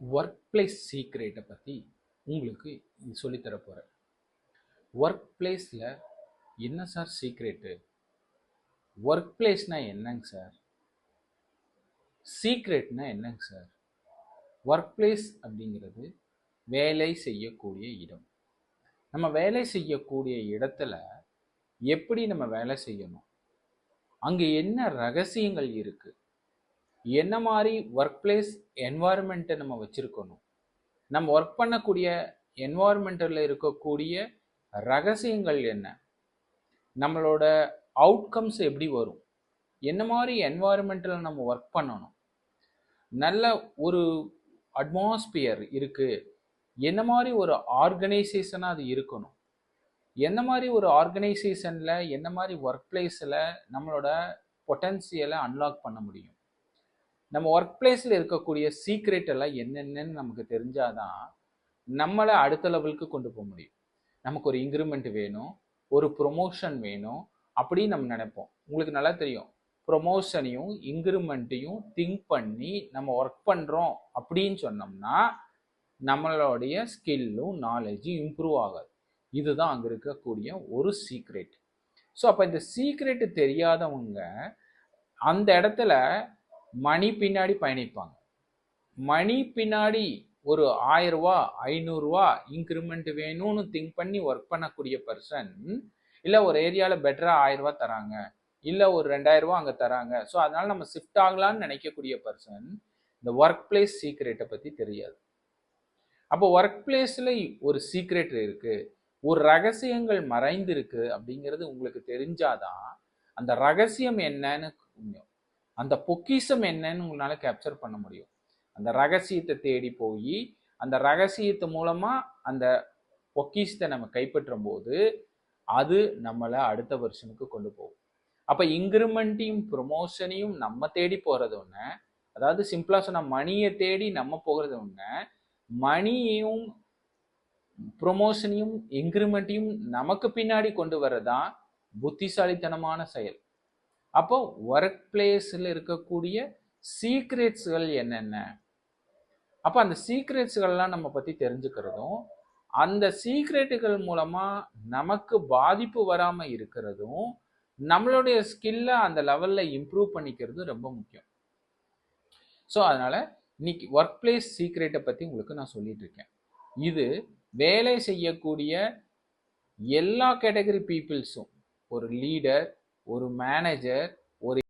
Work place சீக்ரெட்டை பற்றி உங்களுக்கு சொல்லித்தர போகிறேன். ஒர்க் பிளேஸில் என்ன சார் சீக்ரெட்டு? ஒர்க் பிளேஸ்னால் என்னங்க சார்? சீக்ரெட்னா என்னங்க சார்? ஒர்க் பிளேஸ் அப்படிங்கிறது வேலை செய்யக்கூடிய இடம். நம்ம வேலை செய்யக்கூடிய இடத்துல எப்படி நம்ம வேலை செய்யணும், அங்கே என்ன ரகசியங்கள் இருக்குது, என்ன மாதிரி ஒர்க் பிளேஸ் என்வாயர்மெண்ட்டை நம்ம வச்சுருக்கணும், நம்ம ஒர்க் பண்ணக்கூடிய என்வாயர்மெண்ட்டில் இருக்கக்கூடிய ரகசியங்கள் என்ன, நம்மளோட அவுட்கம்ஸ் எப்படி வரும், என்ன மாதிரி என்வாயர்மெண்ட்டில் நம்ம ஒர்க் பண்ணணும், நல்ல ஒரு அட்மாஸ்பியர் இருக்குது, என்ன மாதிரி ஒரு ஆர்கனைசேஷனாக அது இருக்கணும், என்ன மாதிரி ஒரு ஆர்கனைசேஷனில் என்ன மாதிரி ஒர்க் பிளேஸில் நம்மளோட பொட்டன்சியலை அன்லாக் பண்ண முடியும், நம்ம ஒர்க் பிளேஸில் இருக்கக்கூடிய சீக்ரெட் எல்லாம் என்னென்னு நமக்கு தெரிஞ்சாதான் நம்மளை அடுத்த லெவலுக்கு கொண்டு போக முடியும். நமக்கு ஒரு இன்க்ரிமெண்ட் வேணும், ஒரு ப்ரொமோஷன் வேணும் அப்படின்னு நம்ம நினைப்போம். உங்களுக்கு நல்லா தெரியும், ப்ரொமோஷனையும் இன்க்ரிமெண்ட்டையும் திங்க் பண்ணி நம்ம ஒர்க் பண்ணுறோம் அப்படின்னு சொன்னோம்னா நம்மளுடைய ஸ்கில்லும் நாலேஜும் இம்ப்ரூவ் ஆகாது. இதுதான் அங்கே இருக்கக்கூடிய ஒரு சீக்ரெட். ஸோ அப்போ இந்த சீக்ரெட்டு தெரியாதவங்க அந்த இடத்துல மணி பின்னாடி பயணிப்பாங்க. மணி பின்னாடி ஒரு 1000 ரூபா 500 ரூபா இன்க்ரிமெண்ட் வேணும்னு திங்க் பண்ணி ஒர்க் பண்ணக்கூடிய பர்சன், இல்லை ஒரு ஏரியாவில் பெட்டராக 1000 ரூபா தராங்க, இல்லை ஒரு 2000 ரூபா அங்கே தராங்க, ஸோ அதனால நம்ம ஷிஃப்ட் ஆகலான்னு நினைக்கக்கூடிய பர்சன் இந்த ஒர்க் பிளேஸ் சீக்ரெட்டை பற்றி தெரியாது. அப்போ ஒர்க் பிளேஸில் ஒரு சீக்ரெட் இருக்கு, ஒரு ரகசியங்கள் மறைந்து இருக்கு அப்படிங்கிறது உங்களுக்கு தெரிஞ்சாதான் அந்த ரகசியம் என்னன்னு, அந்த பொக்கிஷம் என்னன்னு உங்களால கேப்சர் பண்ண முடியும். அந்த ரகசியத்தை தேடி போய் அந்த ரகசியத்து மூலமா அந்த பொக்கிஷத்தை நம்ம கைப்பற்றும் போது அது நம்மளை அடுத்த வருஷனுக்கு கொண்டு போகும். அப்ப இன்க்ரிமெண்ட்டையும் ப்ரொமோஷனையும் நம்ம தேடி போறது ஒண்ணு, அதாவது சிம்பிளா சொன்ன மணியை தேடி நம்ம போகிறது ஒண்ணு, மணியையும் ப்ரொமோஷனையும் இன்க்ரிமெண்ட்டையும் நமக்கு பின்னாடி கொண்டு வரதான் புத்திசாலித்தனமான செயல். அப்போ ஒர்க் பிளேஸில் இருக்கக்கூடிய சீக்ரெட்ஸ்கள் என்னென்ன, அப்போ அந்த சீக்ரெட்ஸ்கள்லாம் நம்ம பற்றி தெரிஞ்சுக்கிறதும், அந்த சீக்ரெட்டுகள் மூலமாக நமக்கு பாதிப்பு வராமல் இருக்கிறதும், நம்மளுடைய ஸ்கில்லை அந்த லெவலில் இம்ப்ரூவ் பண்ணிக்கிறதும் ரொம்ப முக்கியம். ஸோ அதனால் இன்னைக்கு ஒர்க் பிளேஸ் சீக்ரெட்டை பற்றி உங்களுக்கு நான் சொல்லிட்டு இருக்கேன். இது வேலை செய்யக்கூடிய எல்லா கேட்டகரி பீப்புள்ஸும், ஒரு லீடர், ஒரு மேனேஜர், ஒரு